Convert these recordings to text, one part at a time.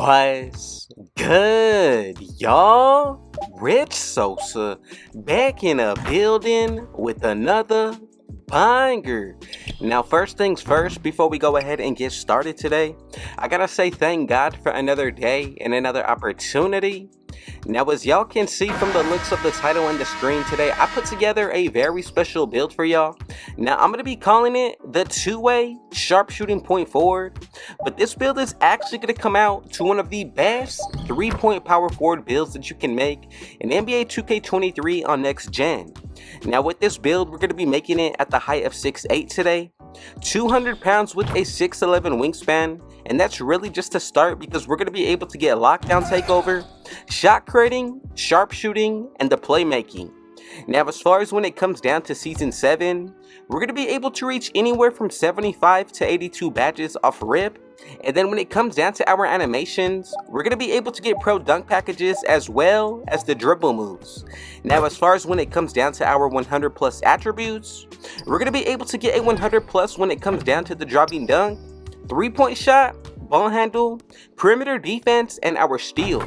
What's good, y'all? Rich Sosa back in a building with another banger. Now, first things first, before we go ahead and get started today, I gotta say thank God for another day and another opportunity. Now, as y'all can see from the looks of the title and the screen today, I put together a very special build for y'all. Now, I'm going to be calling it the two-way sharpshooting point forward, but this build is actually going to come out to one of the best three-point power forward builds that you can make in NBA 2K23 on next gen. Now, with this build, we're going to be making it at the height of 6'8" today, 200 pounds with a 6'11" wingspan, and that's really just to start because we're going to be able to get lockdown takeover, shot creating, sharpshooting, and the playmaking. Now, as far as when it comes down to Season 7, we're going to be able to reach anywhere from 75 to 82 badges off rip. And then when it comes down to our animations, we're going to be able to get pro dunk packages as well as the dribble moves. Now, as far as when it comes down to our 100 plus attributes, we're going to be able to get a 100 plus when it comes down to the dropping dunk, 3-point shot, ball handle, perimeter defense, and our steal.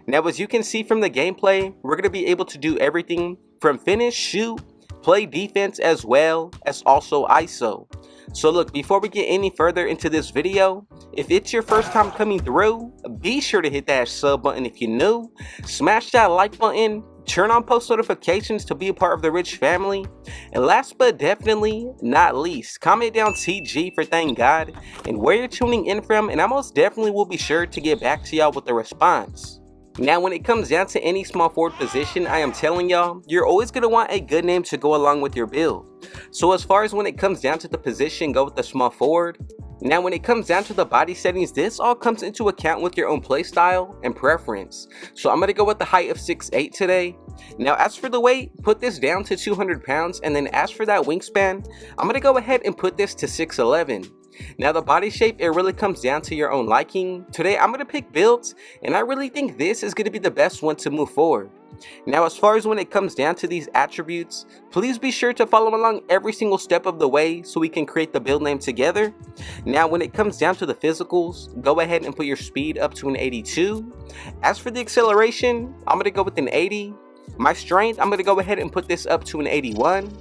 Now, as you can see from the gameplay, we're going to be able to do everything from finish, shoot, play defense, as well as also ISO. So look, before we get any further into this video, if it's your first time coming through, be sure to hit that sub button if you're new, smash that like button, turn on post notifications to be a part of the Rich family, and last but definitely not least, comment down TG for thank God and where you're tuning in from, and I most definitely will be sure to get back to y'all with the response. Now, when it comes down to any small forward position, I am telling y'all, you're always going to want a good name to go along with your build. So as far as when it comes down to the position, go with the small forward. Now, when it comes down to the body settings, this all comes into account with your own playstyle and preference. So I'm going to go with the height of 6'8" today. Now, as for the weight, put this down to 200 pounds. And then as for that wingspan, I'm going to go ahead and put this to 6'11". Now, the body shape, it really comes down to your own liking. Today, I'm going to pick builds, and I really think this is going to be the best one to move forward. Now, as far as when it comes down to these attributes, please be sure to follow along every single step of the way so we can create the build name together. Now, when it comes down to the physicals, go ahead and put your speed up to an 82. As for the acceleration, I'm going to go with an 80. My strength, I'm going to go ahead and put this up to an 81.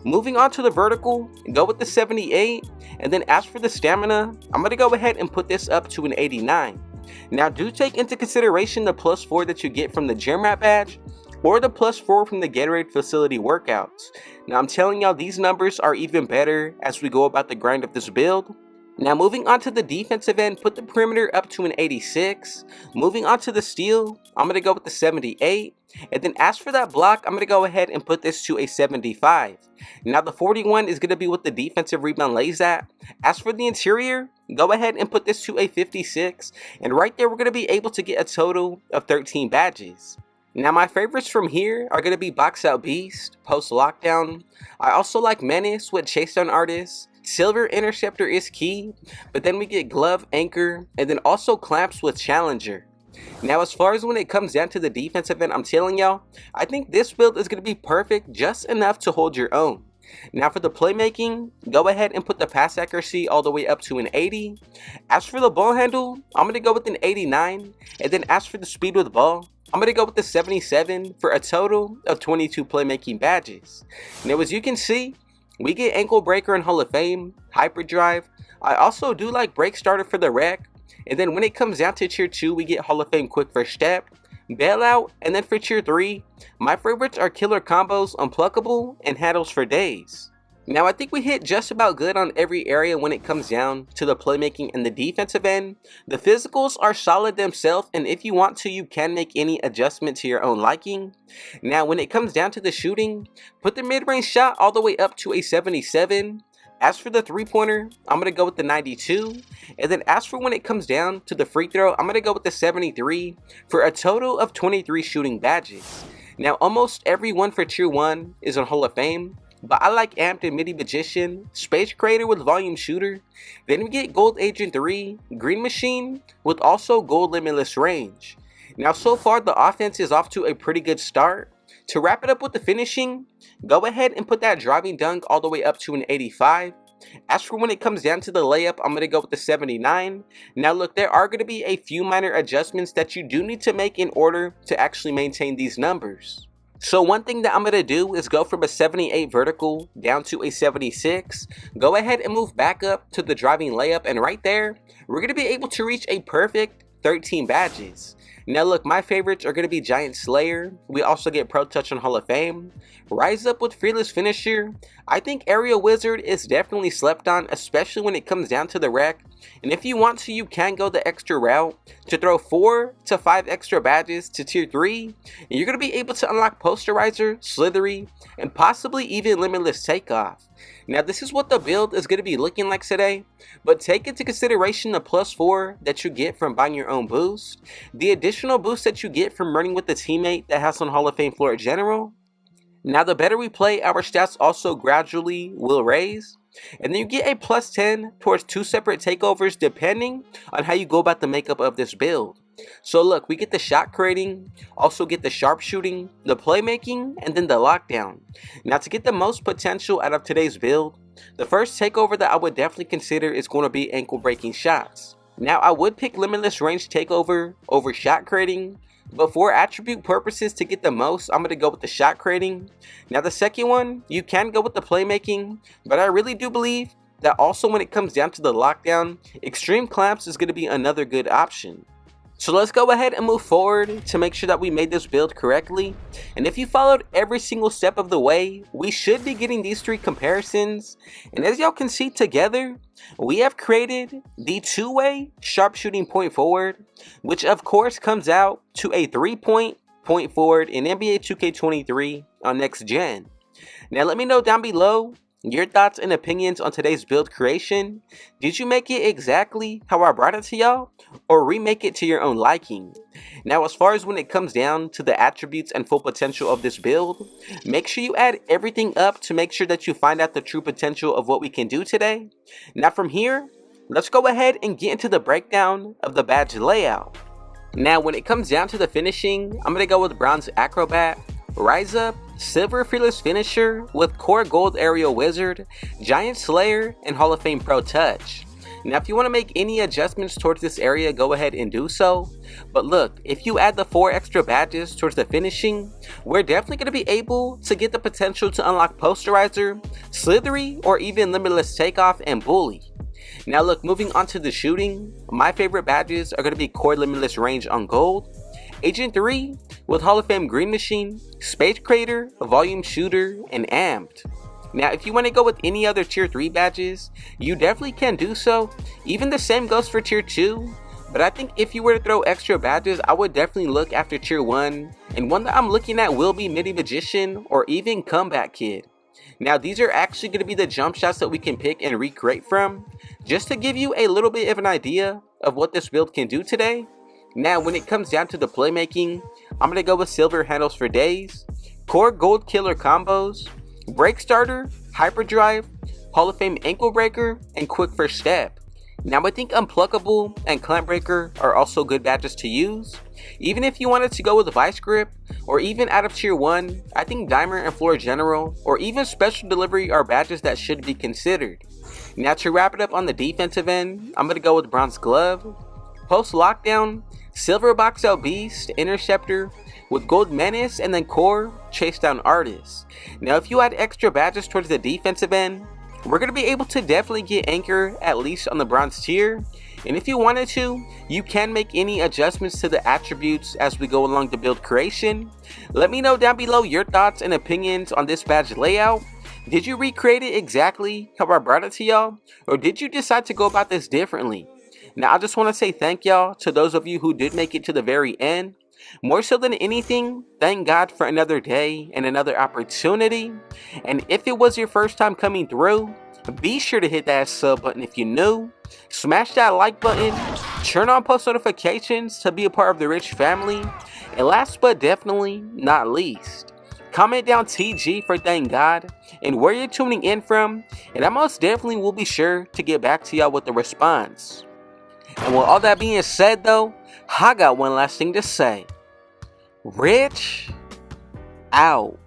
Moving on to the vertical, go with the 78, and then as for the stamina, I'm going to go ahead and put this up to an 89. Now, do take into consideration the +4 that you get from the gym rat badge, or the +4 from the Gatorade facility workouts. Now, I'm telling y'all, these numbers are even better as we go about the grind of this build. Now, moving on to the defensive end, put the perimeter up to an 86. Moving on to the steal, I'm going to go with the 78. And then as for that block, I'm going to go ahead and put this to a 75. Now, the 41 is going to be what the defensive rebound lays at. As for the interior, go ahead and put this to a 56. And right there, we're going to be able to get a total of 13 badges. Now, my favorites from here are going to be Box Out Beast, Post Lockdown. I also like Menace with Chase Down Artist. Silver Interceptor is key, but then we get Glove, Anchor, and then also Clamps with Challenger. Now, as far as when it comes down to the defensive end, I'm telling y'all, I think this build is going to be perfect, just enough to hold your own. Now, for the playmaking, go ahead and put the pass accuracy all the way up to an 80. As for the ball handle, I'm going to go with an 89. And then as for the speed with ball, I'm going to go with the 77 for a total of 22 playmaking badges. Now, as you can see, we get Ankle Breaker in Hall of Fame, Hyperdrive. I also do like Break Starter for the Wreck. And then when it comes down to Tier 2, we get Hall of Fame Quick First Step, Bailout, and then for Tier 3, my favorites are Killer Combos, Unpluckable, and Handles for Days. Now, I think we hit just about good on every area when it comes down to the playmaking and the defensive end. The physicals are solid themselves, and if you want to, you can make any adjustment to your own liking. Now, when it comes down to the shooting, put the mid-range shot all the way up to a 77. As for the three-pointer, I'm going to go with the 92. And then as for when it comes down to the free throw, I'm going to go with the 73 for a total of 23 shooting badges. Now, almost every one for Tier 1 is on Hall of Fame, but I like Amped and Midi Magician, Space Creator with Volume Shooter. Then we get Gold Agent 3, Green Machine with also Gold Limitless Range. Now, so far the offense is off to a pretty good start. To wrap it up with the finishing, go ahead and put that driving dunk all the way up to an 85. As for when it comes down to the layup, I'm going to go with the 79. Now look, there are going to be a few minor adjustments that you do need to make in order to actually maintain these numbers. So one thing that I'm going to do is go from a 78 vertical down to a 76. Go ahead and move back up to the driving layup, and right there, we're going to be able to reach a perfect 13 badges. Now look, my favorites are going to be Giant Slayer. We also get Pro Touch on Hall of Fame. Rise Up with Fearless Finisher. I think Aerial Wizard is definitely slept on, especially when it comes down to the wreck. And if you want to, you can go the extra route to throw 4 to 5 extra badges to tier 3. And you're going to be able to unlock Posterizer, Slithery, and possibly even Limitless Takeoff. Now this is what the build is going to be looking like today, but take into consideration the +4 that you get from buying your own boost, the additional boost that you get from running with a teammate that has on Hall of Fame floor general. Now the better we play, our stats also gradually will raise, and then you get a +10 towards 2 separate takeovers depending on how you go about the makeup of this build. So look, we get the shot creating, also get the sharpshooting, the playmaking, and then the lockdown. Now to get the most potential out of today's build, the first takeover that I would definitely consider is going to be ankle breaking shots. Now I would pick limitless range takeover over shot creating, but for attribute purposes to get the most, I'm going to go with the shot creating. Now the second one, you can go with the playmaking, but I really do believe that also when it comes down to the lockdown, extreme clamps is going to be another good option. So let's go ahead and move forward to make sure that we made this build correctly. And if you followed every single step of the way, we should be getting these 3 comparisons. And as y'all can see together, we have created the 2-way sharpshooting point forward, which of course comes out to a 3-point point forward in NBA 2K23 on next gen. Now let me know down below your thoughts and opinions on today's build creation. Did you make it exactly how I brought it to y'all, or remake it to your own liking? Now as far as when it comes down to the attributes and full potential of this build, make sure you add everything up to make sure that you find out the true potential of what we can do today. Now from here, let's go ahead and get into the breakdown of the badge layout. Now when it comes down to the finishing, I'm going to go with Bronze Acrobat, Rise Up, Silver Fearless Finisher with Core Gold Aerial Wizard, Giant Slayer, and Hall of Fame Pro Touch. Now if you want to make any adjustments towards this area, go ahead and do so. But look, if you add the 4 extra badges towards the finishing, we're definitely going to be able to get the potential to unlock Posterizer, Slithery, or even Limitless Takeoff and Bully. Now look, moving on to the shooting, my favorite badges are going to be Core Limitless Range on Gold, Agent 3 with Hall of Fame Green Machine, Space Crater, Volume Shooter, and Amped. Now if you want to go with any other tier 3 badges, you definitely can do so. Even the same goes for tier 2, but I think if you were to throw extra badges, I would definitely look after tier 1, and one that I'm looking at will be Midi Magician or even Comeback Kid. Now these are actually going to be the jump shots that we can pick and recreate from, just to give you a little bit of an idea of what this build can do today. Now when it comes down to the playmaking, I'm going to go with Silver Handles for Days, Core Gold Killer Combos, Break Starter, Hyperdrive, Hall of Fame Ankle Breaker, and Quick First Step. Now I think Unpluckable and Clamp Breaker are also good badges to use. Even if you wanted to go with Vice Grip, or even out of tier 1, I think Dimer and Floor General, or even Special Delivery are badges that should be considered. Now to wrap it up on the defensive end, I'm going to go with Bronze Glove, Post Lockdown, Silver Box Out Beast, Interceptor, with Gold Menace, and then Core Chase Down Artist. Now if you add extra badges towards the defensive end, we're going to be able to definitely get Anchor at least on the Bronze tier. And if you wanted to, you can make any adjustments to the attributes as we go along the build creation. Let me know down below your thoughts and opinions on this badge layout. Did you recreate it exactly how I brought it to y'all, or did you decide to go about this differently? Now I just want to say thank y'all to those of you who did make it to the very end. More so than anything, thank God for another day and another opportunity. And if it was your first time coming through, be sure to hit that sub button if you're new. Smash that like button. Turn on post notifications to be a part of the rich family. And last but definitely not least, comment down TG for thank God and where you're tuning in from. And I most definitely will be sure to get back to y'all with the response. And with all that being said though, I got one last thing to say. Rich out.